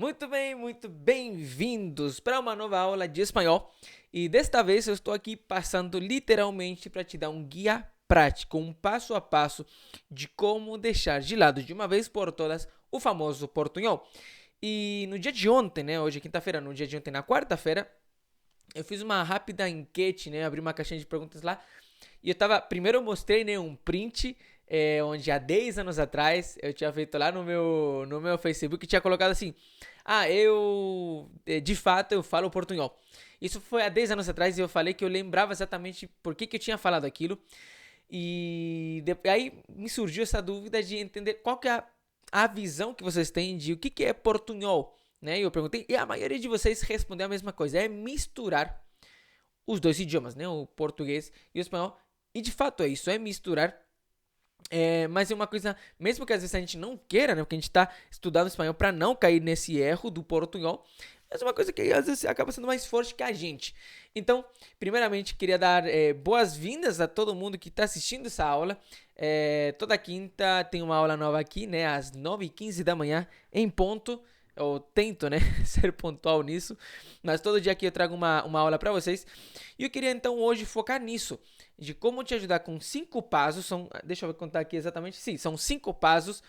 Muito bem-vindos para uma nova aula de espanhol. E desta vez eu estou aqui passando literalmente para te dar um guia prático, um passo a passo de como deixar de lado de uma vez por todas o famoso portunhol. E no dia de ontem, né, hoje é quinta-feira, no dia de ontem, na quarta-feira, eu fiz uma rápida enquete, né, abri uma caixinha de perguntas lá. E primeiro eu mostrei, né, um print onde há 10 anos atrás eu tinha feito lá no meu Facebook e tinha colocado assim: de fato, eu falo portunhol. Isso foi há 10 anos atrás e eu falei que eu lembrava exatamente por que eu tinha falado aquilo. E aí me surgiu essa dúvida de entender qual que é a visão que vocês têm de o que é portunhol, né? E eu perguntei e a maioria de vocês respondeu a mesma coisa: é misturar os dois idiomas, né? O português e o espanhol. E de fato é isso, é misturar. Mas é uma coisa, mesmo que às vezes a gente não queira, né? Porque a gente está estudando espanhol para não cair nesse erro do portunhol. Mas é uma coisa que às vezes acaba sendo mais forte que a gente. Então, primeiramente, queria dar boas-vindas a todo mundo que está assistindo essa aula. Toda quinta tem uma aula nova aqui, né? Às 9h15 da manhã, em ponto. Eu tento, né, ser pontual nisso, mas todo dia aqui eu trago uma aula para vocês. E eu queria então hoje focar nisso, de como te ajudar com 5 passos. Deixa eu contar aqui exatamente. Sim, são 5 passos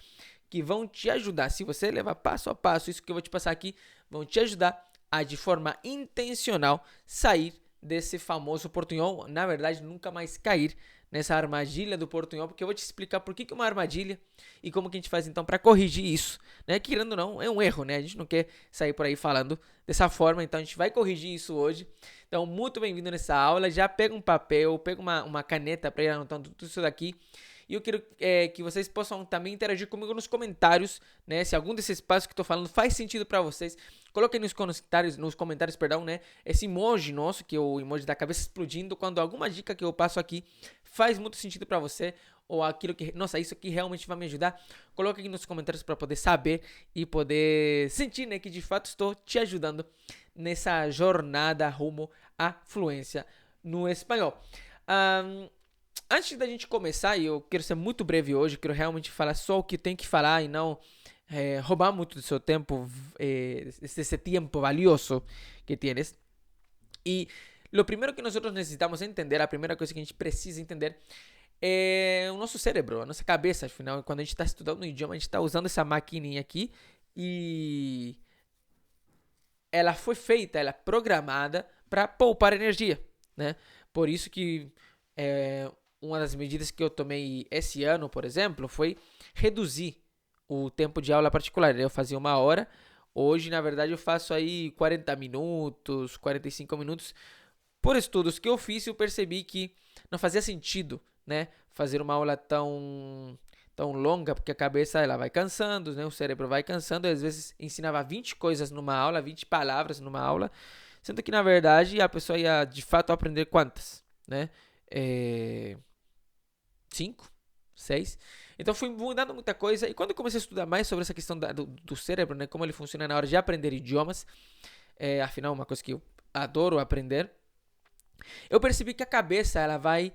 que vão te ajudar. Se você levar passo a passo isso que eu vou te passar aqui, vão te ajudar a, de forma intencional, sair desse famoso portunhol. Na verdade, nunca mais cair nessa armadilha do portunhol, porque eu vou te explicar por que é uma armadilha e como que a gente faz então para corrigir isso, né? Que, querendo ou não, é um erro, né? A gente não quer sair por aí falando dessa forma, então a gente vai corrigir isso hoje. Então, muito bem-vindo nessa aula. Já pega um papel, pega uma caneta para ir anotando tudo isso daqui. E eu quero que vocês possam também interagir comigo nos comentários, né? Se algum desses passos que eu tô falando faz sentido para vocês, coloquem nos comentários, perdão, né? Esse emoji nosso, que é o emoji da cabeça explodindo, quando alguma dica que eu passo aqui faz muito sentido para você, ou aquilo que, nossa, isso aqui realmente vai me ajudar, coloque aqui nos comentários para poder saber e poder sentir, né, que de fato estou te ajudando nessa jornada rumo à fluência no espanhol. Antes da gente começar, e eu quero ser muito breve hoje, quero realmente falar só o que tem que falar e não roubar muito do seu tempo, esse tempo valioso que tienes. E lo primero que nosotros necesitamos entender, a primeira coisa que a gente precisa entender é o nosso cérebro, a nossa cabeça. Afinal, quando a gente está estudando um idioma, a gente está usando essa maquininha aqui e ela foi feita, ela é programada para poupar energia, né? Por isso que uma das medidas que eu tomei esse ano, por exemplo, foi reduzir o tempo de aula particular. Eu fazia 1 hora, hoje, na verdade, eu faço aí 40 minutos, 45 minutos. Por estudos que eu fiz, eu percebi que não fazia sentido, né, fazer uma aula tão longa, porque a cabeça ela vai cansando, né, o cérebro vai cansando, e às vezes ensinava 20 coisas numa aula, 20 palavras numa aula, sendo que na verdade a pessoa ia de fato aprender quantas, né? 5, 6. Então fui mudando muita coisa. E quando eu comecei a estudar mais sobre essa questão do cérebro, né, como ele funciona na hora de aprender idiomas, afinal, uma coisa que eu adoro aprender, eu percebi que a cabeça ela vai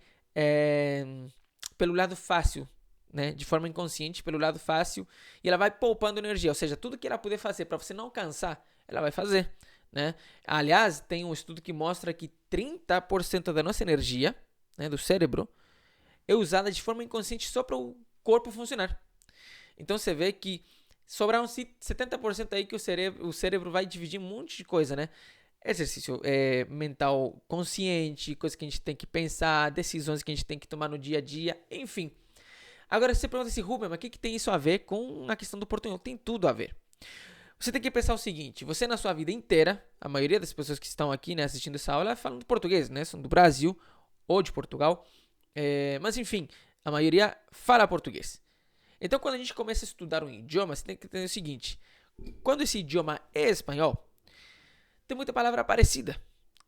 pelo lado fácil, né, de forma inconsciente, pelo lado fácil, e ela vai poupando energia. Ou seja, tudo que ela puder fazer para você não cansar, ela vai fazer, né? Aliás, tem um estudo que mostra que 30% da nossa energia, né, do cérebro, é usada de forma inconsciente só para o corpo funcionar. Então você vê que sobrar uns 70% aí que o cérebro vai dividir um monte de coisa, né? Exercício mental consciente, coisas que a gente tem que pensar, decisões que a gente tem que tomar no dia a dia, enfim. Agora você pergunta assim, Rubem, mas o que tem isso a ver com a questão do portunhol? Tem tudo a ver. Você tem que pensar o seguinte: você na sua vida inteira, a maioria das pessoas que estão aqui, né, assistindo essa aula, falam português, né? São do Brasil ou de Portugal. Mas enfim, a maioria fala português. Então, quando a gente começa a estudar um idioma, você tem que entender o seguinte: quando esse idioma é espanhol, tem muita palavra parecida.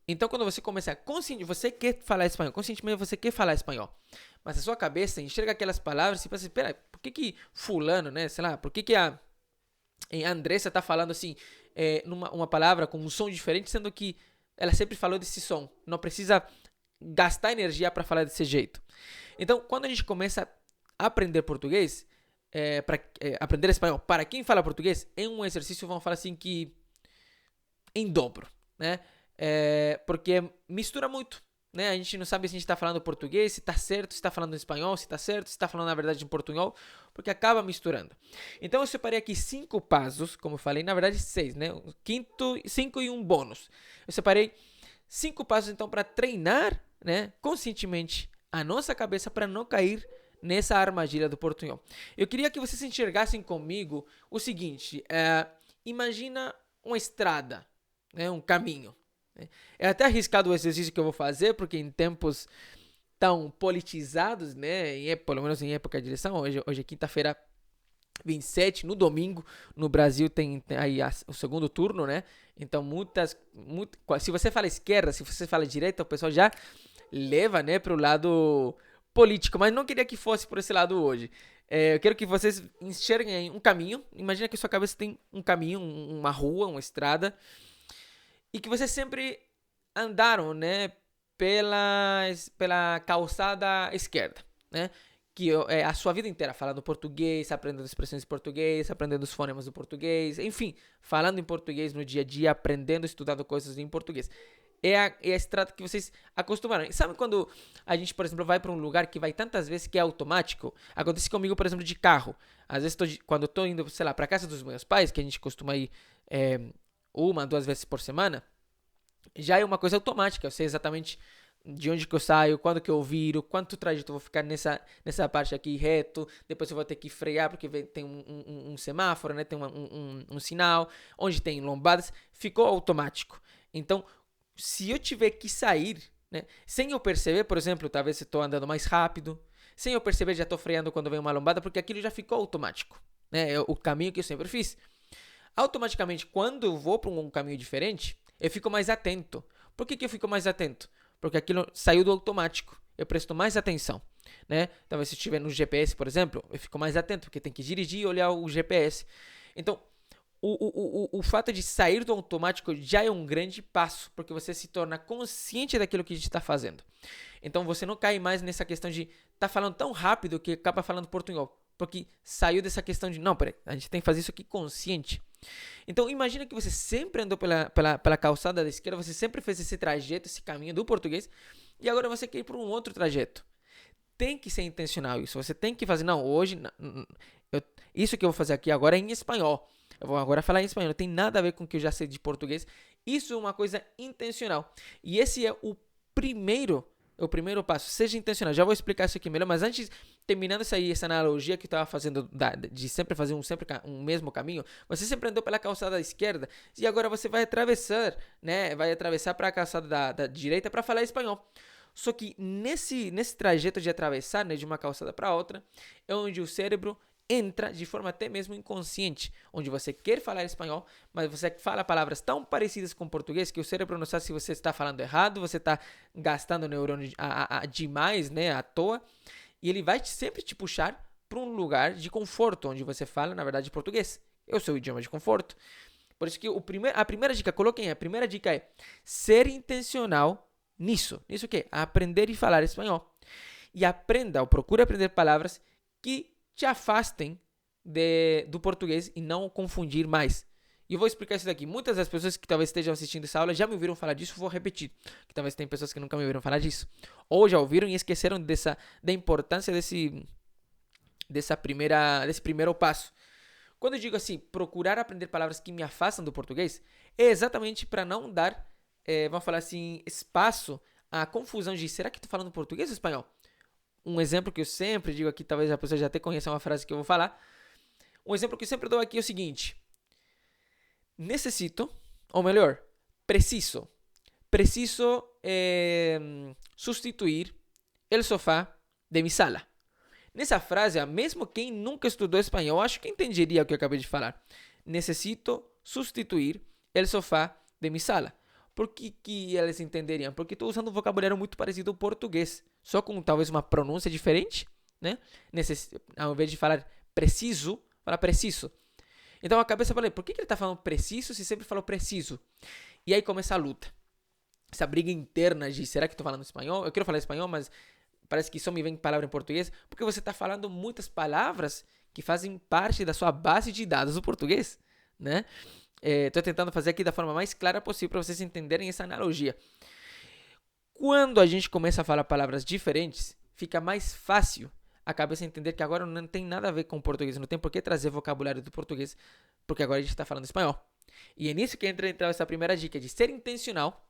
Então, quando você começa você quer falar espanhol, conscientemente você quer falar espanhol, mas a sua cabeça enxerga aquelas palavras e pensa assim, pera, por que fulano, né, sei lá, por que a Andressa tá falando assim, uma palavra com um som diferente, sendo que ela sempre falou desse som, não precisa gastar energia para falar desse jeito. Então, quando a gente começa a aprender português, para aprender espanhol para quem fala português é um exercício, vamos falar assim, que em dobro, né? Porque mistura muito, né? A gente não sabe se a gente está falando português, se está certo, se está falando espanhol, se está certo, se está falando na verdade em portunhol, porque acaba misturando. Então eu separei aqui 5 passos, como eu falei, na verdade 6, né? 5 e um bônus. Eu separei 5 passos então para treinar, né, conscientemente a nossa cabeça para não cair nessa armadilha do portunhol. Eu queria que vocês enxergassem comigo o seguinte: imagina uma estrada, né, um caminho. É até arriscado o exercício que eu vou fazer, porque em tempos tão politizados, né, pelo menos em época de eleição, hoje é quinta-feira 27, no domingo, no Brasil tem aí o segundo turno, né? Então, se você fala esquerda, se você fala direita, o pessoal já leva, né, para o lado político, mas não queria que fosse por esse lado hoje. Eu quero que vocês enxerguem aí um caminho. Imagina que sua cabeça tem um caminho, uma rua, uma estrada, e que vocês sempre andaram, né, pela calçada esquerda, né? Que a sua vida inteira falando português, aprendendo expressões em português, aprendendo os fonemas do português, enfim, falando em português no dia a dia, aprendendo, estudando coisas em português. É a estrada que vocês acostumaram. E sabe quando a gente, por exemplo, vai para um lugar que vai tantas vezes que é automático? Acontece comigo, por exemplo, de carro. Às vezes, quando eu tô indo, sei lá, para casa dos meus pais, que a gente costuma ir 1, 2 vezes por semana, já é uma coisa automática. Eu sei exatamente de onde que eu saio, quando que eu viro, quanto trajeto eu vou ficar nessa parte aqui reto, depois eu vou ter que frear porque tem um semáforo, né? Tem um sinal, onde tem lombadas, ficou automático. Então, se eu tiver que sair, né, sem eu perceber, por exemplo, talvez eu estou andando mais rápido, sem eu perceber já estou freando quando vem uma lombada, porque aquilo já ficou automático, né? É o caminho que eu sempre fiz. Automaticamente, quando eu vou para um caminho diferente, eu fico mais atento. Por que eu fico mais atento? Porque aquilo saiu do automático. Eu presto mais atenção, né? Talvez se eu estiver no GPS, por exemplo, eu fico mais atento, porque tem que dirigir e olhar o GPS. Então, o fato de sair do automático já é um grande passo, porque você se torna consciente daquilo que a gente está fazendo. Então, você não cai mais nessa questão de estar falando tão rápido que acaba falando portunhol, porque saiu dessa questão de, não, peraí, a gente tem que fazer isso aqui consciente. Então, imagina que você sempre andou pela calçada da esquerda, você sempre fez esse trajeto, esse caminho do português, e agora você quer ir para um outro trajeto. Tem que ser intencional isso. Você tem que fazer, não, hoje, isso que eu vou fazer aqui agora é em espanhol. Eu vou agora falar em espanhol, não tem nada a ver com o que eu já sei de português. Isso é uma coisa intencional. E esse é o primeiro passo. Seja intencional. Já vou explicar isso aqui melhor, mas antes, terminando essa analogia que eu estava fazendo de sempre fazer um mesmo caminho, você sempre andou pela calçada da esquerda e agora você vai atravessar, né? Vai atravessar para a calçada da direita para falar espanhol. Só que nesse trajeto de atravessar, né, de uma calçada para outra, é onde o cérebro entra de forma até mesmo inconsciente, onde você quer falar espanhol, mas você fala palavras tão parecidas com português que o cérebro não sabe se você está falando errado, você está gastando neurônio demais, né, à toa, e ele vai sempre te puxar para um lugar de conforto, onde você fala, na verdade, português. Eu sou o idioma de conforto. Por isso que a primeira dica, coloquem aí, a primeira dica é ser intencional nisso. Nisso o quê? Aprender e falar espanhol. E aprenda, ou procure aprender palavras que te afastem do português e não confundir mais. E eu vou explicar isso daqui. Muitas das pessoas que talvez estejam assistindo essa aula já me ouviram falar disso, vou repetir. Que talvez tem pessoas que nunca me ouviram falar disso. Ou já ouviram e esqueceram da importância desse primeiro passo. Quando eu digo assim, procurar aprender palavras que me afastam do português, é exatamente para não dar, vamos falar assim, espaço à confusão de será que estou falando português ou espanhol? Um exemplo que eu sempre digo aqui, talvez a pessoa já até conheça uma frase que eu vou falar. Um exemplo que eu sempre dou aqui é o seguinte: necessito, ou melhor, preciso substituir el sofá de mi sala. Nessa frase, mesmo quem nunca estudou espanhol, acho que entenderia o que eu acabei de falar. Necessito substituir el sofá de mi sala. Por que elas entenderiam? Porque estou usando um vocabulário muito parecido ao português, só com talvez uma pronúncia diferente, né? Ao invés de falar preciso, fala preciso. Então a cabeça fala, por que ele está falando preciso se sempre falou preciso? E aí começa a luta. Essa briga interna de, será que estou falando espanhol? Eu quero falar espanhol, mas parece que só me vem palavra em português, porque você está falando muitas palavras que fazem parte da sua base de dados do português, né? Estou tentando fazer aqui da forma mais clara possível para vocês entenderem essa analogia. Quando a gente começa a falar palavras diferentes, fica mais fácil a cabeça entender que agora não tem nada a ver com o português, não tem por que trazer vocabulário do português, porque agora a gente está falando espanhol. E é nisso que entra então essa primeira dica de ser intencional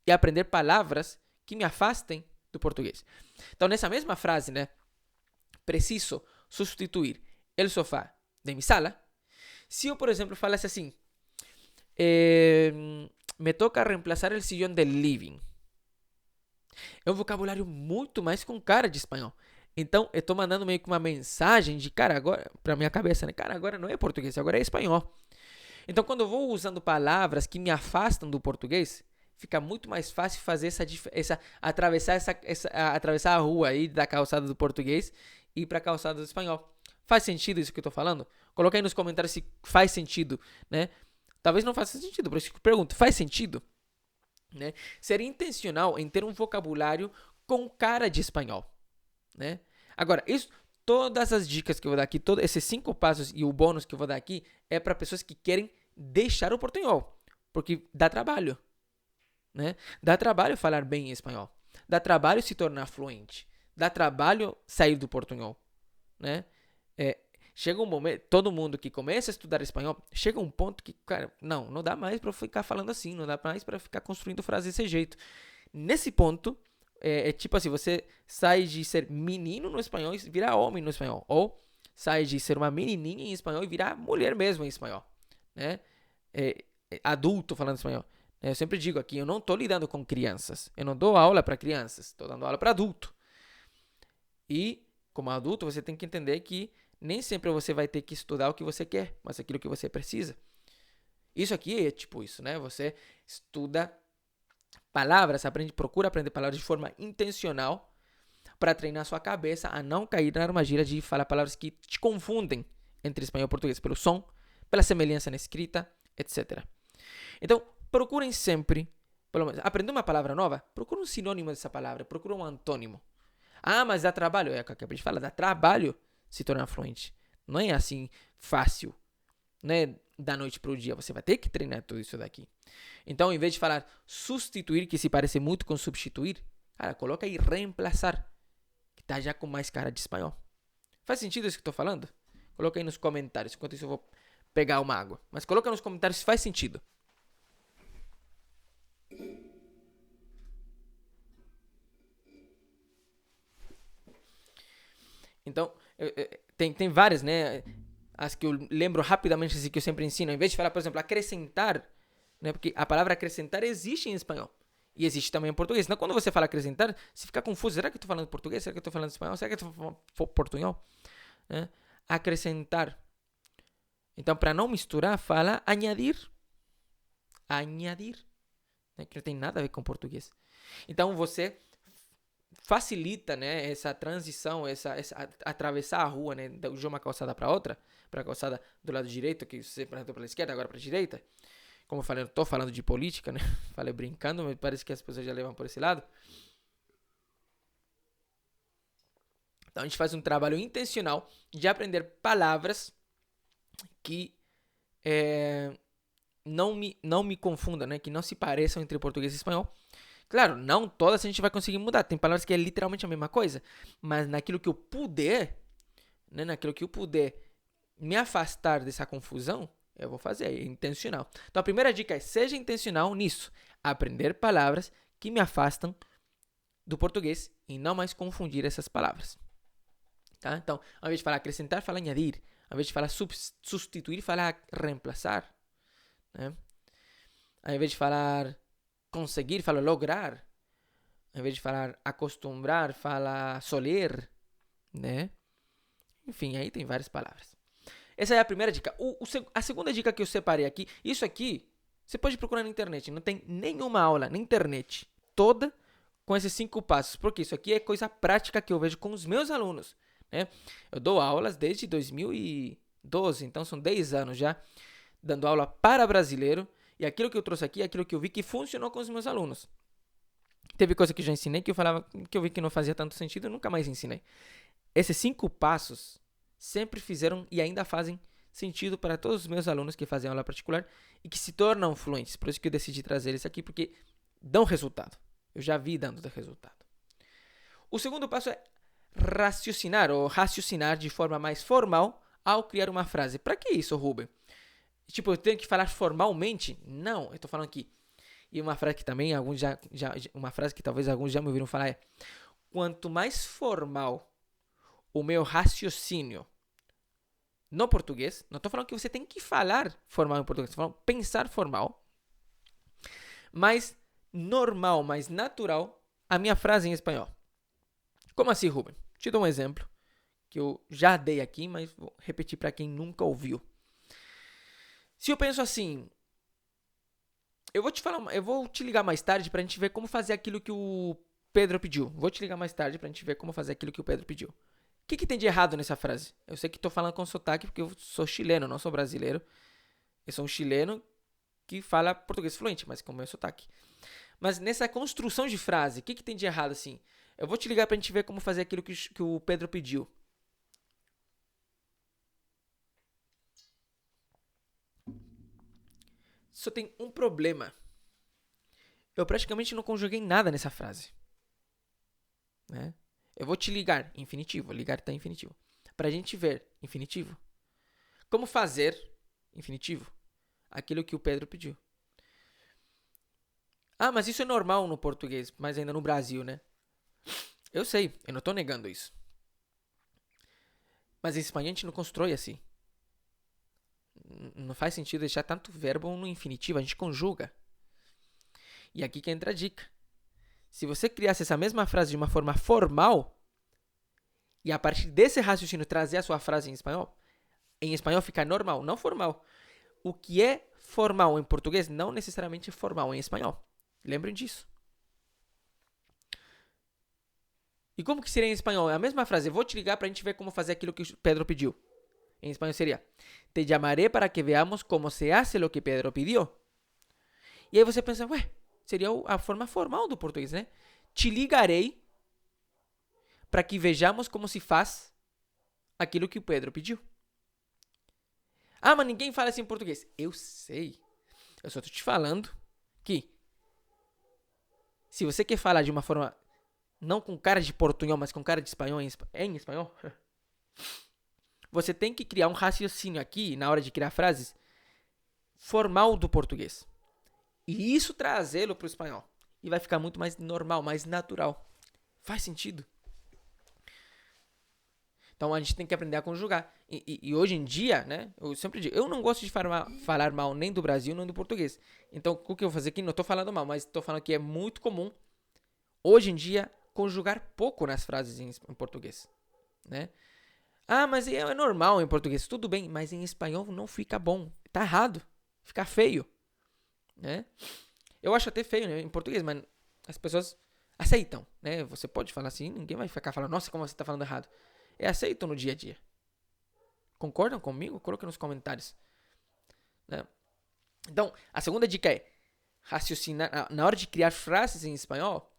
e aprender palavras que me afastem do português. Então, nessa mesma frase, né? Preciso substituir el sofá de mi sala. Se eu, por exemplo, falasse assim, me toca reemplazar el sillón del living. É um vocabulário muito mais com cara de espanhol. Então, eu estou mandando meio que uma mensagem de, cara, agora, para minha cabeça, né? Cara, agora não é português, agora é espanhol. Então, quando eu vou usando palavras que me afastam do português, fica muito mais fácil fazer atravessar a rua aí da calçada do português e ir para a calçada do espanhol. Faz sentido isso que eu estou falando? Coloca aí nos comentários se faz sentido, né? Talvez não faça sentido, por isso que eu pergunto, faz sentido? Né? Ser intencional em ter um vocabulário com cara de espanhol, né? Agora, todas as dicas que eu vou dar aqui, todos esses 5 passos e o bônus que eu vou dar aqui é para pessoas que querem deixar o portunhol, porque dá trabalho, né? Dá trabalho falar bem em espanhol, dá trabalho se tornar fluente, dá trabalho sair do portunhol, né? Chega um momento, todo mundo que começa a estudar espanhol, chega um ponto que, cara, não dá mais para ficar falando assim, não dá mais para ficar construindo frases desse jeito. Nesse ponto, tipo assim, você sai de ser menino no espanhol e virar homem no espanhol, ou sai de ser uma menininha em espanhol e virar mulher mesmo em espanhol, né? Adulto falando espanhol. Eu sempre digo aqui, eu não estou lidando com crianças, eu não dou aula para crianças, estou dando aula para adulto. E, como adulto, você tem que entender que nem sempre você vai ter que estudar o que você quer, mas aquilo que você precisa. Isso aqui é tipo isso, né? Você estuda palavras, procura aprender palavras de forma intencional para treinar sua cabeça a não cair na armadilha de falar palavras que te confundem entre espanhol e português, pelo som, pela semelhança na escrita, etc. Então, procurem sempre, pelo menos, aprender uma palavra nova, procura um sinônimo dessa palavra, procura um antônimo. Ah, mas dá trabalho. É o que eu acabei de falar, dá trabalho se tornar fluente. Não é assim fácil, né? Da noite para o dia. Você vai ter que treinar tudo isso daqui. Então, em vez de falar substituir, que se parece muito com substituir, cara, coloca aí reemplazar, que tá já com mais cara de espanhol. Faz sentido isso que eu tô falando? Coloca aí nos comentários. Enquanto isso eu vou pegar uma água. Mas coloca nos comentários se faz sentido. Então, tem várias, né? As que eu lembro rapidamente, assim, que eu sempre ensino. Em vez de falar, por exemplo, acrescentar, né? Porque a palavra acrescentar existe em espanhol. E existe também em português. Então, quando você fala acrescentar, você fica confuso. Será que eu estou falando português? Será que eu estou falando espanhol? Será que eu estou falando portunhol? Né? Acrescentar. Então, para não misturar, fala añadir. Añadir. Né? Que não tem nada a ver com português. Então, você facilita, né, essa transição, essa atravessar a rua, né, de uma calçada para outra, para a calçada do lado direito, que você passou pela esquerda, agora para a direita. Como eu falei, eu tô falando de política, né? Falei brincando, mas parece que as pessoas já levam por esse lado. Então a gente faz um trabalho intencional de aprender palavras que não me confundam, né? Que não se pareçam entre português e espanhol. Claro, não todas a gente vai conseguir mudar. Tem palavras que é literalmente a mesma coisa. Mas naquilo que eu puder, né, me afastar dessa confusão, eu vou fazer. É intencional. Então a primeira dica é: seja intencional nisso. Aprender palavras que me afastam do português e não mais confundir essas palavras. Tá? Então, ao invés de falar acrescentar, fala añadir. Ao invés de falar substituir, fala reemplazar. Né? Ao invés de falar conseguir, fala lograr. Ao invés de falar acostumbrar, fala soler, né? Enfim, aí tem várias palavras. Essa é a primeira dica. A segunda dica que eu separei aqui, isso aqui, você pode procurar na internet. Não tem nenhuma aula na internet toda com esses 5 passos. Porque isso aqui é coisa prática que eu vejo com os meus alunos. Né? Eu dou aulas desde 2012, então são 10 anos já, dando aula para brasileiro. E aquilo que eu trouxe aqui é aquilo que eu vi que funcionou com os meus alunos. Teve coisa que eu já ensinei que eu vi que não fazia tanto sentido, eu nunca mais ensinei. Esses 5 passos sempre fizeram e ainda fazem sentido para todos os meus alunos que fazem aula particular e que se tornam fluentes. Por isso que eu decidi trazer isso aqui, porque dão resultado. Eu já vi dando resultado. O segundo passo é raciocinar de forma mais formal ao criar uma frase. Para que isso, Ruben? Tipo, eu tenho que falar formalmente? Não, eu estou falando aqui. E uma frase que também uma frase que talvez alguns já me ouviram falar é: quanto mais formal o meu raciocínio no português, não estou falando que você tem que falar formal em português, estou falando pensar formal, mais normal, mais natural a minha frase em espanhol. Como assim, Ruben? Te dou um exemplo que eu já dei aqui, mas vou repetir para quem nunca ouviu. Se eu penso assim, eu vou te ligar mais tarde pra gente ver como fazer aquilo que o Pedro pediu. Vou te ligar mais tarde pra gente ver como fazer aquilo que o Pedro pediu. O que tem de errado nessa frase? Eu sei que tô falando com sotaque porque eu sou chileno, não sou brasileiro. Eu sou um chileno que fala português fluente, mas com o meu sotaque. Mas nessa construção de frase, o que tem de errado assim? Eu vou te ligar pra gente ver como fazer aquilo que o Pedro pediu. Só tem um problema. Eu praticamente não conjuguei nada nessa frase. Né? Eu vou te ligar, infinitivo. Ligar está infinitivo. Pra gente ver, infinitivo. Como fazer, infinitivo, aquilo que o Pedro pediu. Ah, mas isso é normal no português, mas ainda no Brasil, né? Eu sei, eu não estou negando isso. Mas em espanhol a gente não constrói assim. Não faz sentido deixar tanto verbo no infinitivo, a gente conjuga. E aqui que entra a dica. Se você criasse essa mesma frase de uma forma formal, e a partir desse raciocínio trazer a sua frase em espanhol fica normal, não formal. O que é formal em português não necessariamente é formal em espanhol. Lembrem disso. E como que seria em espanhol? É a mesma frase. Eu vou te ligar para a gente ver como fazer aquilo que o Pedro pediu. Em espanhol seria: te llamaré para que veamos como se hace lo que Pedro pidió. E aí você pensa, seria a forma formal do português, né? Te ligarei para que vejamos como se faz aquilo que o Pedro pediu. Ah, mas ninguém fala assim em português. Eu sei. Eu só estou te falando que se você quer falar de uma forma não com cara de portunhol, mas com cara de espanhol em espanhol, você tem que criar um raciocínio aqui, na hora de criar frases, formal do português. E isso trazê-lo para o espanhol. E vai ficar muito mais normal, mais natural. Faz sentido? Então a gente tem que aprender a conjugar. E hoje em dia, né? Eu sempre digo, eu não gosto de falar mal nem do Brasil, nem do português. Então o que eu vou fazer aqui? Não estou falando mal, mas estou falando que é muito comum, hoje em dia, conjugar pouco nas frases em português. Né? Ah, mas é normal em português. Tudo bem, mas em espanhol não fica bom. Tá errado. Fica feio. Né? Eu acho até feio, né, em português, mas as pessoas aceitam. Né? Você pode falar assim, ninguém vai ficar falando, nossa, como você está falando errado. É aceito no dia a dia. Concordam comigo? Coloque nos comentários. Né? Então, a segunda dica é raciocinar. Na hora de criar frases em espanhol,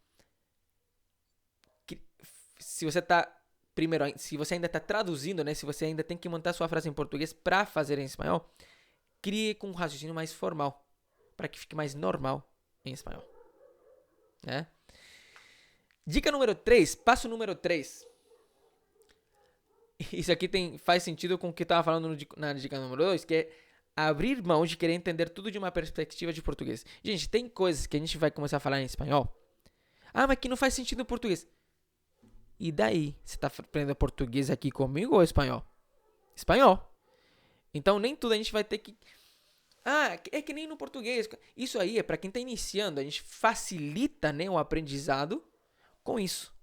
se você ainda está traduzindo, né? Se você ainda tem que montar sua frase em português para fazer em espanhol, crie com um raciocínio mais formal, para que fique mais normal em espanhol. Né? Dica número 3, passo número 3. Isso aqui faz sentido com o que eu estava falando na dica número 2, que é abrir mão de querer entender tudo de uma perspectiva de português. Gente, tem coisas que a gente vai começar a falar em espanhol. Ah, mas que não faz sentido em português. E daí? Você está aprendendo português aqui comigo ou espanhol? Espanhol. Então, nem tudo a gente vai ter que... Ah, é que nem no português. Isso aí é para quem está iniciando. A gente facilita, né, o aprendizado com isso.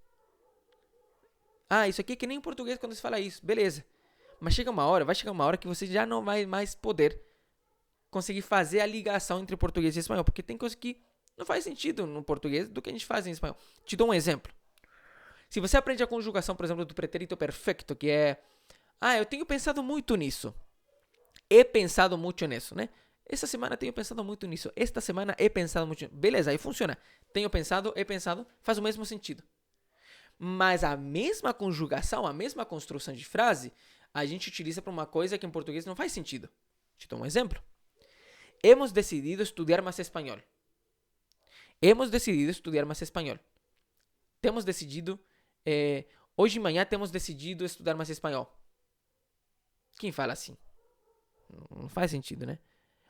Ah, isso aqui é que nem em português quando você fala isso. Beleza. Mas vai chegar uma hora que você já não vai mais poder conseguir fazer a ligação entre português e espanhol. Porque tem coisas que não faz sentido no português do que a gente faz em espanhol. Te dou um exemplo. Se você aprende a conjugação, por exemplo, do pretérito perfeito, que é... Ah, eu tenho pensado muito nisso. He pensado muito nisso, né? Essa semana tenho pensado muito nisso. Esta semana he pensado muito nisso. Beleza, aí funciona. Tenho pensado, he pensado, faz o mesmo sentido. Mas a mesma conjugação, a mesma construção de frase, a gente utiliza para uma coisa que em português não faz sentido. Te dou um exemplo. Hemos decidido estudar mais espanhol. Hemos decidido estudar mais espanhol. Temos decidido... hoje de manhã temos decidido estudar mais espanhol. Quem fala assim? Não faz sentido, né?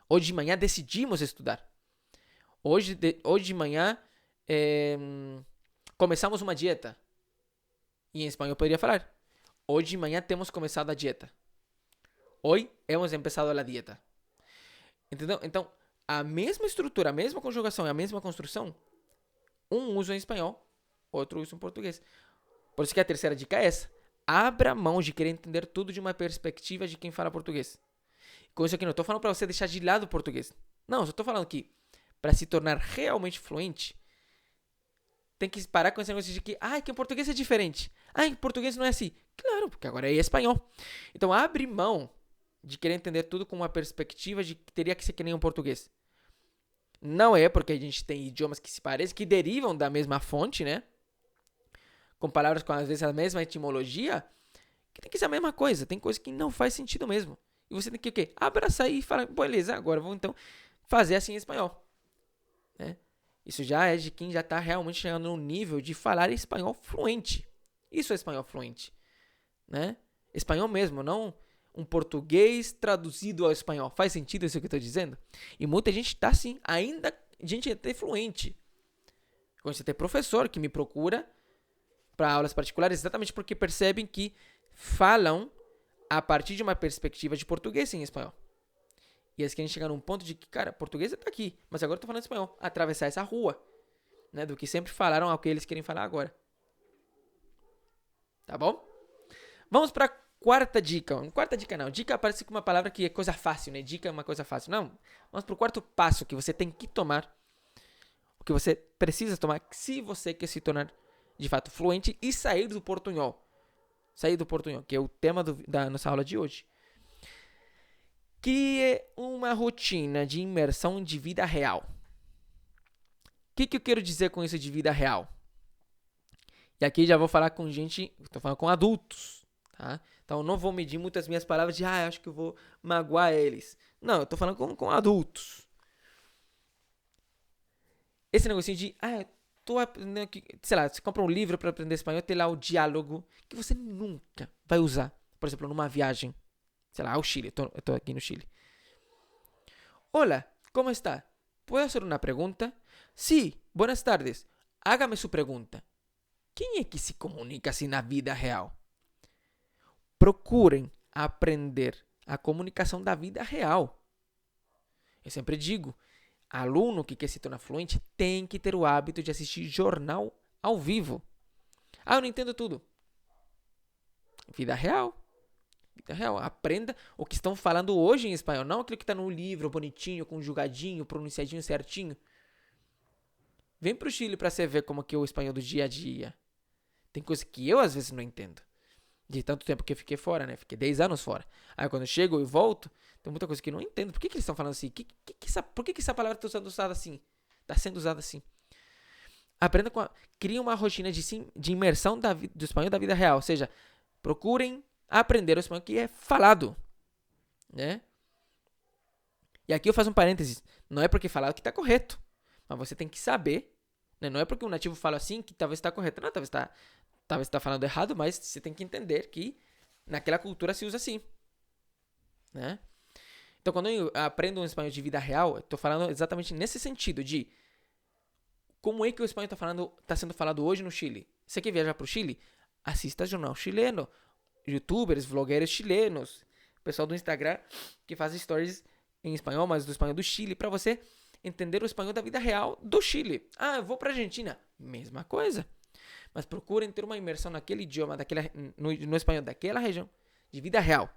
Hoje de manhã decidimos estudar. Hoje de manhã começamos uma dieta. E em espanhol eu poderia falar: hoje de manhã temos começado a dieta. Hoy hemos empezado a dieta. Entendeu? Então, a mesma estrutura, a mesma conjugação e a mesma construção, um usa em espanhol, outro usa em português. Por isso que a terceira dica é essa. Abra mão de querer entender tudo de uma perspectiva de quem fala português. Com isso aqui não estou falando para você deixar de lado o português. Não, só estou falando que para se tornar realmente fluente, tem que parar com esse negócio de que que em português é diferente. Em português não é assim. Claro, porque agora é espanhol. Então abre mão de querer entender tudo com uma perspectiva de que teria que ser que nem um português. Não é porque a gente tem idiomas que se parecem, que derivam da mesma fonte, né? Com palavras com às vezes a mesma etimologia, que tem que ser a mesma coisa. Tem coisa que não faz sentido mesmo. E você tem que o quê? Abraçar e falar, beleza, agora vou então fazer assim em espanhol. Né? Isso já é de quem já está realmente chegando no nível de falar espanhol fluente. Isso é espanhol fluente. Né? Espanhol mesmo, não um português traduzido ao espanhol. Faz sentido isso que eu estou dizendo? E muita gente está assim, ainda gente até fluente. Conheço até professor que me procura para aulas particulares exatamente porque percebem que falam a partir de uma perspectiva de português em espanhol. E eles querem chegar num ponto de que, cara, português está aqui, mas agora eu estou falando espanhol. Atravessar essa rua, né, do que sempre falaram ao que eles querem falar agora. Tá bom? Vamos para a quarta dica. Quarta dica não. Dica parece que uma palavra que é coisa fácil, né? Dica é uma coisa fácil. Não. Vamos para o quarto passo que você tem que tomar. O que você precisa tomar se você quer se tornar de fato fluente e sair do portunhol. Sair do portunhol, que é o tema da nossa aula de hoje. Que é uma rotina de imersão de vida real. O que eu quero dizer com isso de vida real? E aqui já vou falar com gente, estou falando com adultos, tá? Então não vou medir muito as minhas palavras de, acho que eu vou magoar eles. Não, eu estou falando com adultos. Esse negocinho de, tô aprendendo aqui, sei lá, você compra um livro para aprender espanhol, tem lá o diálogo que você nunca vai usar. Por exemplo, numa viagem, sei lá, ao Chile, eu tô aqui no Chile. Hola, ¿cómo está? ¿Puedo hacer una pregunta? Sí, buenas tardes. Hágame su pregunta. Quem é que se comunica assim na vida real? Procurem aprender a comunicação da vida real. Eu sempre digo, aluno que quer se tornar fluente tem que ter o hábito de assistir jornal ao vivo. Eu não entendo tudo. Vida real. Vida real. Aprenda o que estão falando hoje em espanhol. Não aquilo que está no livro, bonitinho, conjugadinho, pronunciadinho certinho. Vem para o Chile para você ver como que é o espanhol do dia a dia. Tem coisa que eu às vezes não entendo. De tanto tempo que eu fiquei fora, né? Fiquei 10 anos fora. Aí quando eu chego e volto, tem muita coisa que eu não entendo. Por que eles estão falando assim? Por que essa palavra está sendo usada assim? Está sendo usada assim. Aprenda cria uma rotina de imersão do espanhol da vida real. Ou seja, procurem aprender o espanhol que é falado. Né? E aqui eu faço um parênteses. Não é porque falado que está correto. Mas você tem que saber. Né? Não é porque um nativo fala assim que talvez está correto. Não, talvez está falando errado, mas você tem que entender que naquela cultura se usa assim. Né? Então, quando eu aprendo um espanhol de vida real, eu estou falando exatamente nesse sentido de como é que o espanhol está sendo falado hoje no Chile. Você quer viajar para o Chile? Assista jornal chileno, youtubers, vlogueiros chilenos, pessoal do Instagram que faz stories em espanhol, mas do espanhol do Chile, para você entender o espanhol da vida real do Chile. Eu vou para a Argentina. Mesma coisa. Mas procurem ter uma imersão naquele idioma, no espanhol daquela região, de vida real.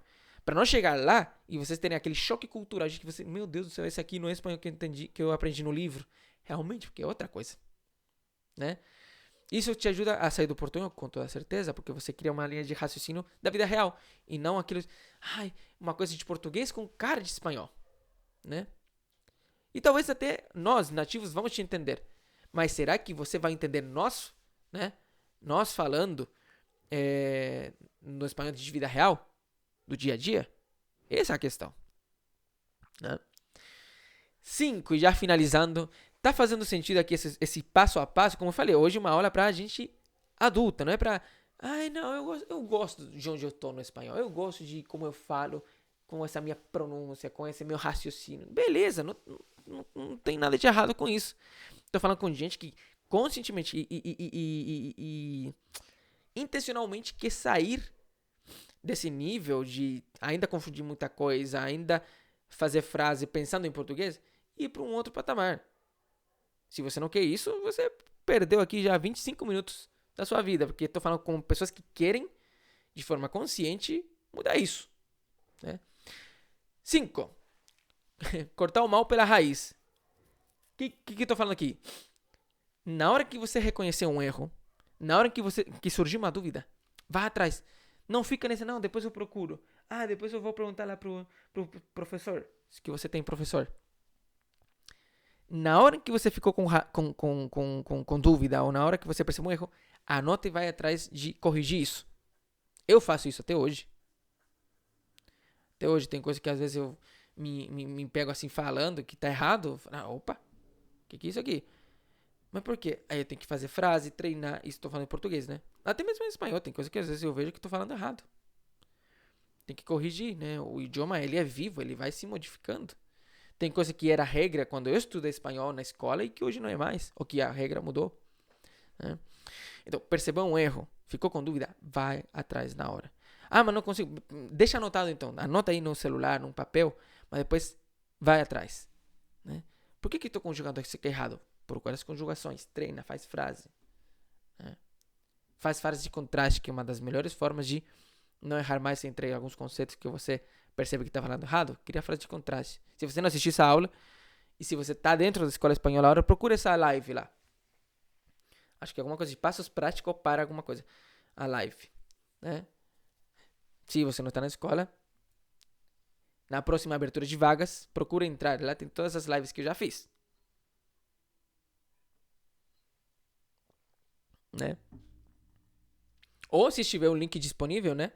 Para não chegar lá e vocês terem aquele choque cultural de que você, meu Deus do céu, esse aqui não é espanhol que eu aprendi no livro. Realmente, porque é outra coisa. Né? Isso te ajuda a sair do portunhol, com toda certeza, porque você cria uma linha de raciocínio da vida real. E não aquilo, uma coisa de português com cara de espanhol. Né? E talvez até nós, nativos, vamos te entender. Mas será que você vai entender nós, né? Nós falando no espanhol de vida real? do dia a dia? Essa é a questão. Né? 5, e já finalizando, tá fazendo sentido aqui esse passo a passo? Como eu falei, hoje uma aula pra gente adulta, não é pra... Ai, não, eu gosto de onde eu tô no espanhol, eu gosto de como eu falo, com essa minha pronúncia, com esse meu raciocínio. Beleza, não tem nada de errado com isso. Tô falando com gente que conscientemente e intencionalmente quer sair desse nível de ainda confundir muita coisa, ainda fazer frase pensando em português e ir para um outro patamar. Se você não quer isso, você perdeu aqui já 25 minutos da sua vida, porque estou falando com pessoas que querem, de forma consciente, mudar isso. Né? 5. Cortar o mal pela raiz. O que estou falando aqui? Na hora que você reconhecer um erro, na hora que surgir uma dúvida, vá atrás. Não fica nesse, não, depois eu procuro. Ah, depois eu vou perguntar lá pro professor, que você tem professor. Na hora que você ficou com dúvida, ou na hora que você percebeu um erro, anota e vai atrás de corrigir isso. Eu faço isso até hoje. Até hoje tem coisa que às vezes eu me pego assim falando que tá errado. Opa, o que é isso aqui? Mas por quê? Aí eu tenho que fazer frase, treinar. Isso tô falando em português, né? Até mesmo em espanhol, tem coisa que às vezes eu vejo que tô falando errado. Tem que corrigir, né? O idioma, ele é vivo, ele vai se modificando. Tem coisa que era regra quando eu estudei espanhol na escola e que hoje não é mais. Ou que a regra mudou. Né? Então, percebeu um erro, ficou com dúvida, vai atrás na hora. Ah, mas não consigo. Deixa anotado então. Anota aí no celular, num papel, mas depois vai atrás. Né? Por que estou conjugando isso aqui errado? Procura as conjugações, treina, faz frase. Né? Faz frase de contraste, que é uma das melhores formas de não errar mais entre alguns conceitos que você percebe que está falando errado. Cria frase de contraste. Se você não assistiu essa aula, e se você está dentro da escola espanhola agora, procura essa live lá. Acho que é alguma coisa de passos práticos para alguma coisa. A live. Né? Se você não está na escola, na próxima abertura de vagas, procura entrar. Lá tem todas as lives que eu já fiz. Né? Ou se estiver um link disponível, né?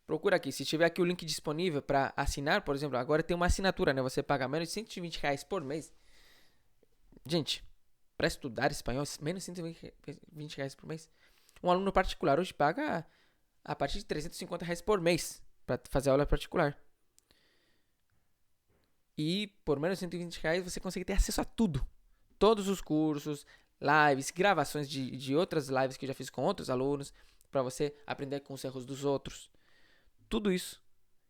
Procura aqui. Se tiver aqui o link disponível para assinar, por exemplo, agora tem uma assinatura, né? Você paga menos de R$120 por mês. Gente, para estudar espanhol, menos de R$120 por mês. Um aluno particular hoje paga a partir de R$350 por mês para fazer aula particular. E por menos de R$120 você consegue ter acesso a tudo. Todos os cursos, lives, gravações de outras lives que eu já fiz com outros alunos, para você aprender com os erros dos outros. Tudo isso.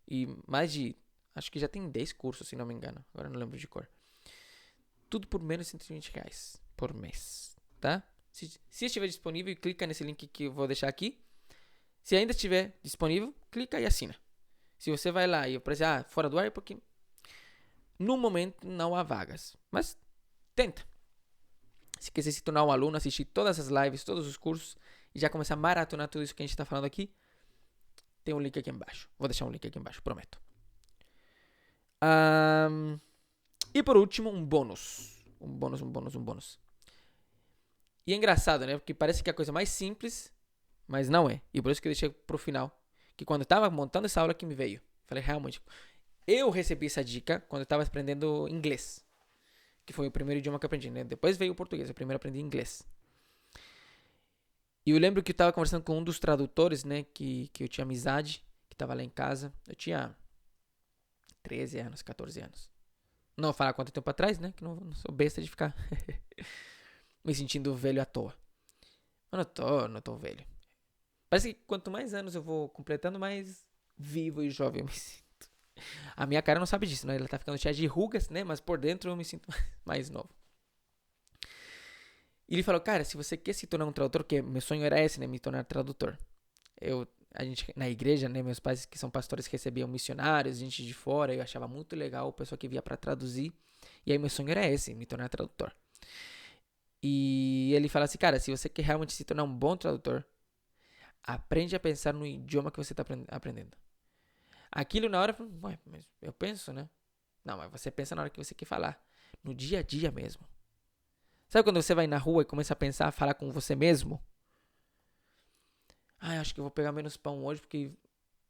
E mais de, acho que já tem 10 cursos, se não me engano. Agora não lembro de cor. Tudo por menos de R$120 por mês. Tá? Se estiver disponível, clica nesse link que eu vou deixar aqui. Se ainda estiver disponível, clica e assina. Se você vai lá e aparecer, fora do ar, porque no momento não há vagas. Mas tenta. Se quiser se tornar um aluno, assistir todas as lives, todos os cursos e já começar a maratonar tudo isso que a gente está falando aqui, tem um link aqui embaixo. Vou deixar um link aqui embaixo, prometo. E por último, um bônus. Um bônus. E é engraçado, né? Porque parece que é a coisa mais simples, mas não é. E por isso que eu deixei pro final. Que quando eu estava montando essa aula que me veio. Falei, realmente. Eu recebi essa dica quando eu estava aprendendo inglês. Que foi o primeiro idioma que eu aprendi, né? Depois veio o português. Eu primeiro aprendi inglês. E eu lembro que eu estava conversando com um dos tradutores, né? Que eu tinha amizade. Que estava lá em casa. Eu tinha 13 anos, 14 anos. Não vou falar quanto tempo atrás, né? Que não sou besta de ficar me sentindo velho à toa. Mas não tô velho. Parece que quanto mais anos eu vou completando, mais vivo e jovem eu me sinto. A minha cara não sabe disso, né? Ela tá ficando cheia de rugas, né? Mas por dentro eu me sinto mais novo. E ele falou, cara, se você quer se tornar um tradutor, que meu sonho era esse, né? Me tornar tradutor. A gente, na igreja, né? Meus pais que são pastores recebiam missionários, gente de fora. Eu achava muito legal o pessoal que via pra traduzir. E aí meu sonho era esse, me tornar tradutor. E ele fala assim, cara, se você quer realmente se tornar um bom tradutor, aprende a pensar no idioma que você está aprendendo. Aquilo na hora, mas eu penso, né? Não, mas você pensa na hora que você quer falar. No dia a dia mesmo. Sabe quando você vai na rua e começa a pensar, a falar com você mesmo? Acho que eu vou pegar menos pão hoje porque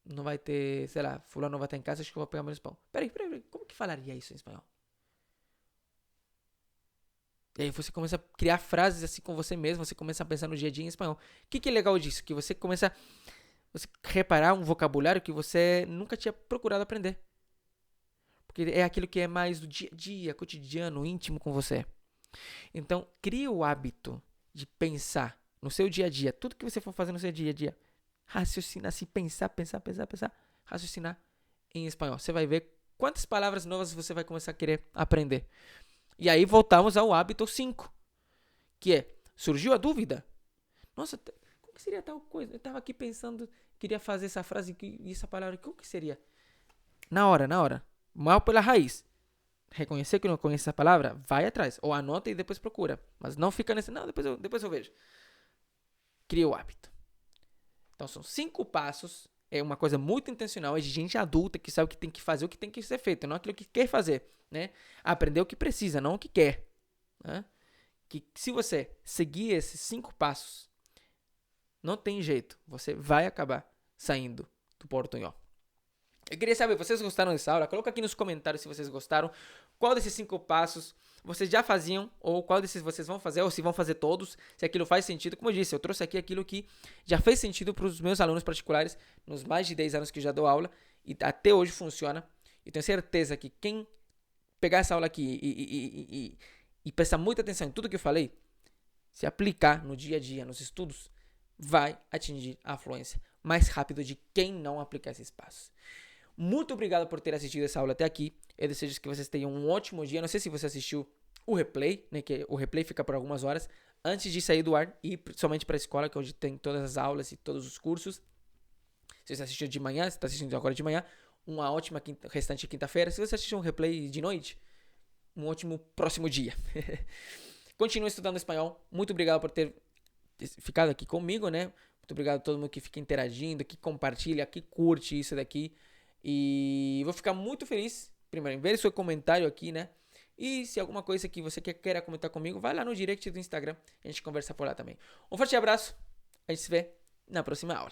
não vai ter, sei lá, fulano não vai estar em casa, acho que eu vou pegar menos pão. Peraí, como que falaria isso em espanhol? E aí você começa a criar frases assim com você mesmo, você começa a pensar no dia a dia em espanhol. O que é legal disso? Que você começa a você reparar um vocabulário que você nunca tinha procurado aprender. Porque é aquilo que é mais do dia a dia, cotidiano, íntimo com você. Então, crie o hábito de pensar no seu dia a dia, tudo que você for fazer no seu dia a dia. Raciocinar, assim, pensar, raciocinar em espanhol. Você vai ver quantas palavras novas você vai começar a querer aprender. E aí voltamos ao hábito 5, que é, surgiu a dúvida? Nossa, como que seria tal coisa? Eu estava aqui pensando, queria fazer essa frase e essa palavra, como que seria? Na hora. Mal pela raiz. Reconhecer que não conhece essa palavra, vai atrás. Ou anota e depois procura. Mas não fica nesse, não, depois eu vejo. Cria o hábito. Então são 5 passos. É uma coisa muito intencional. É de gente adulta que sabe o que tem que fazer, o que tem que ser feito. Não aquilo que quer fazer. Né? Aprender o que precisa, não o que quer. Né? Que se você seguir esses 5 passos, não tem jeito. Você vai acabar saindo do portunhol. Eu queria saber, vocês gostaram dessa aula? Coloca aqui nos comentários se vocês gostaram. Qual desses 5 passos vocês já faziam, ou qual desses vocês vão fazer, ou se vão fazer todos, se aquilo faz sentido. Como eu disse, eu trouxe aqui aquilo que já fez sentido para os meus alunos particulares, nos mais de 10 anos que já dou aula, e até hoje funciona. E tenho certeza que quem pegar essa aula aqui e prestar muita atenção em tudo que eu falei, se aplicar no dia a dia, nos estudos, vai atingir a fluência mais rápido de quem não aplicar esses passos. Muito obrigado por ter assistido essa aula até aqui. Eu desejo que vocês tenham um ótimo dia. Não sei se você assistiu o replay, né? Que o replay fica por algumas horas antes de sair do ar e somente para a escola, que é onde tem todas as aulas e todos os cursos. Se você assistiu de manhã, se está assistindo agora de manhã, uma ótima restante quinta-feira. Se você assistiu um replay de noite, um ótimo próximo dia. Continue estudando espanhol. Muito obrigado por ter ficado aqui comigo, né? Muito obrigado a todo mundo que fica interagindo, que compartilha, que curte isso daqui. E vou ficar muito feliz, primeiro, em ver seu comentário aqui, né? E se alguma coisa que você queira comentar comigo, vai lá no direct do Instagram, a gente conversa por lá também. Um forte abraço, a gente se vê na próxima aula.